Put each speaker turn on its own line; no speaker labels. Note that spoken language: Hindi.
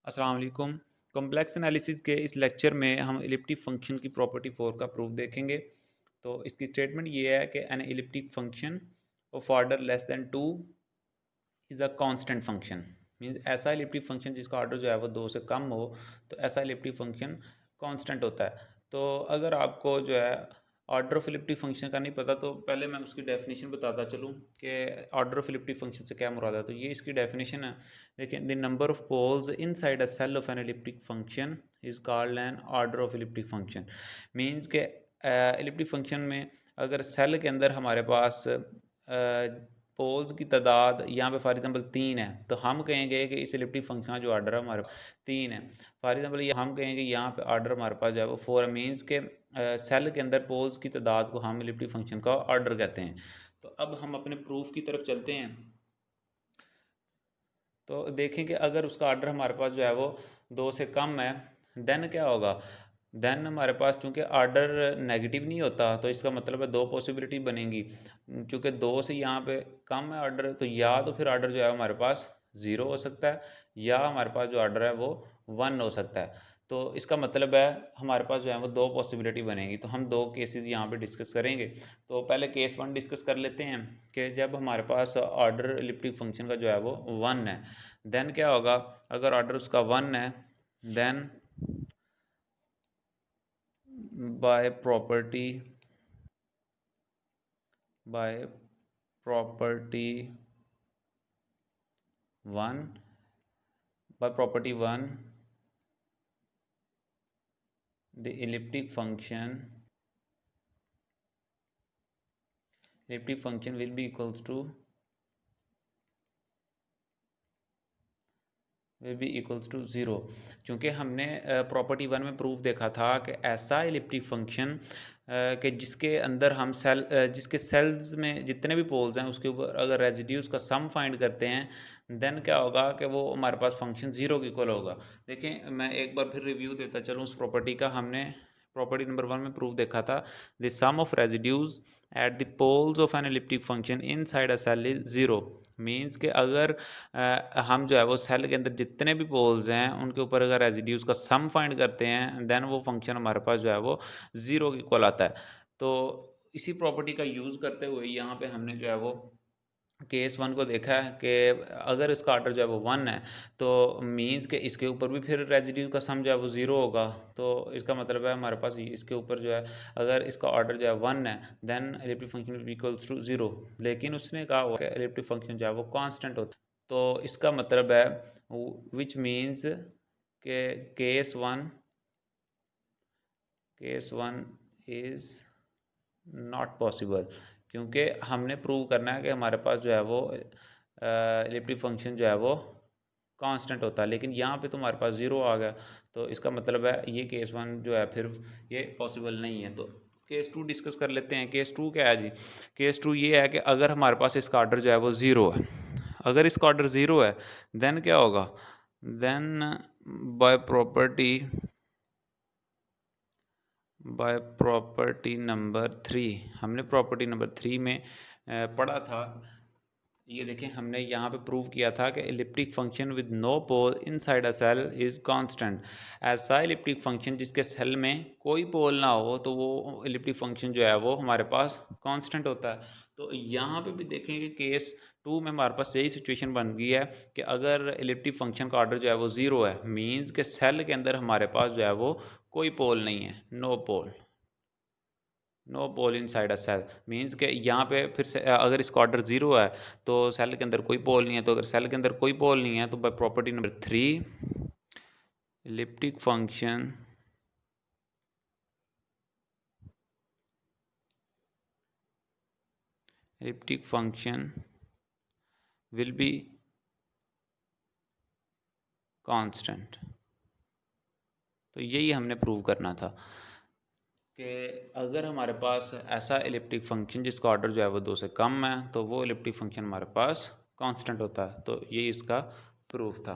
अस्सलाम वालेकुम। कॉम्प्लेक्स एनालिसिस के इस लेक्चर में हम इलिप्टिक फंक्शन की प्रॉपर्टी 4 का प्रूफ देखेंगे। तो इसकी स्टेटमेंट ये है कि an elliptic function of order less than 2 is a constant function. Means ऐसा इलिप्टिक फंक्शन जिसका ऑर्डर जो है वो 2 से कम हो, तो ऐसा इलिप्टिक फंक्शन कांस्टेंट होता है। तो अगर आपको जो है ऑर्डर ऑफ इलिप्टिक फंक्शन का नहीं पता, तो पहले मैं उसकी डेफिनेशन बताता चलूँ कि ऑर्डर ऑफ इलिप्टिक फंक्शन से क्या मुराद है। तो ये इसकी डेफिनेशन है। देखिए, the number of poles inside a cell of an elliptic function is called an order of elliptic function. Means के इलिप्टिक फंक्शन में अगर सेल के अंदर हमारे पास पोल्स की तादाद यहाँ पे फॉर एग्जांपल 3 है, तो हम कहेंगे कि इस इलिप्टिक फंक्शन का जो ऑर्डर है हमारे 3 है। फॉर एग्जांपल ये हम कहेंगे यहाँ पे ऑर्डर हमारे पास जो है वो 4 है। मीन्स के सेल के अंदर पोल्स की तादाद को हम इलिप्टिक फंक्शन का ऑर्डर कहते हैं। तो अब हम अपने प्रूफ की तरफ चलते हैं। तो देखें कि अगर उसका ऑर्डर हमारे पास जो है वो 2 से कम है, देन क्या होगा। देन हमारे पास चूंकि ऑर्डर नेगेटिव नहीं होता, तो इसका मतलब है 2 पॉसिबिलिटी बनेंगी। चूंकि 2 से यहाँ पे कम है ऑर्डर, तो या तो फिर ऑर्डर जो है हमारे पास 0 हो सकता है, या हमारे पास जो ऑर्डर है वो 1 हो सकता है। तो इसका मतलब है हमारे पास जो है वो 2 पॉसिबिलिटी बनेगी। तो हम 2 केसेस यहाँ पे डिस्कस करेंगे। तो पहले केस 1 डिस्कस कर लेते हैं कि जब हमारे पास ऑर्डर इलिप्टिक फंक्शन का जो है वो 1 है, देन क्या होगा। अगर ऑर्डर उसका 1 है, then by property by property 1 by property 1 the elliptic function will be equals to zero. चूँकि हमने प्रॉपर्टी 1 में प्रूफ देखा था कि ऐसा इलिप्टिक फंक्शन कि जिसके अंदर हम जिसके सेल्स में जितने भी पोल्स हैं उसके ऊपर अगर रेजिड्यूज का सम फाइंड करते हैं, देन क्या होगा कि वो हमारे पास फंक्शन 0 के इक्वल होगा। देखें, मैं एक बार फिर रिव्यू देता चलूँ उस प्रॉपर्टी का। हमने प्रॉपर्टी नंबर 1 में प्रूफ देखा था, the sum of residues at the poles of an elliptic function inside a cell is 0। Means कि अगर हम जो है वो सेल के अंदर जितने भी पोल्स हैं उनके ऊपर अगर रेजिड्यूज का सम फाइंड करते हैं, देन वो फंक्शन हमारे पास जो है वो 0 के इक्वल आता है। तो इसी प्रॉपर्टी का यूज़ करते हुए यहाँ पे हमने जो है वो केस 1 को देखा है कि अगर इसका ऑर्डर जो है वो 1 है, तो मीन्स के इसके ऊपर भी फिर रेजिड्यू का सम जो है वो 0 होगा। तो इसका मतलब है हमारे पास इसके ऊपर जो है अगर इसका ऑर्डर जो है 1 है, then elliptic function equals to 0। लेकिन उसने कहा हुआ है इलिप्टिक फंक्शन जो है वो कांस्टेंट होता है। तो इसका मतलब है विच मीन्स के केस 1 इज़ नॉट पॉसिबल, क्योंकि हमने प्रूव करना है कि हमारे पास जो है वो इलिप्टिक फंक्शन जो है वो कांस्टेंट होता है। लेकिन यहाँ पे तो हमारे पास 0 आ गया, तो इसका मतलब है ये केस 1 जो है फिर ये पॉसिबल नहीं है। तो केस 2 डिस्कस कर लेते हैं। केस 2 क्या है जी। केस 2 ये है कि अगर हमारे पास इसका ऑर्डर जो है वो 0 है, अगर इसका ऑर्डर 0 है, देन क्या होगा। देन बाय प्रॉपर्टी नंबर 3, हमने प्रॉपर्टी नंबर 3 में पढ़ा था। ये देखें, हमने यहाँ पे प्रूव किया था कि elliptic function with no pole inside a cell is constant. ऐसा इलिप्टिक फंक्शन जिसके सेल में कोई पोल ना हो, तो वो इलिप्टिक फंक्शन जो है वो हमारे पास कांस्टेंट होता है। तो यहाँ पे भी देखें कि केस 2 में हमारे पास यही सिचुएशन बन गई है कि अगर इलिप्टिक फंक्शन का ऑर्डर जो है वो 0 है, मीन्स के सेल के अंदर हमारे पास जो है वो कोई पोल नहीं है, नो पोल इन साइड अ सेल। मीन्स के यहाँ पे फिर से अगर इसका ऑर्डर 0 है, तो सेल के अंदर कोई पोल नहीं है। तो अगर सेल के अंदर कोई पोल नहीं है, तो by property number 3 elliptic function will be constant. तो यही हमने प्रूव करना था कि अगर हमारे पास ऐसा इलिप्टिक फंक्शन जिसका ऑर्डर जो है वो 2 से कम है, तो वो इलिप्टिक फंक्शन हमारे पास कांस्टेंट होता है। तो यही इसका प्रूफ था।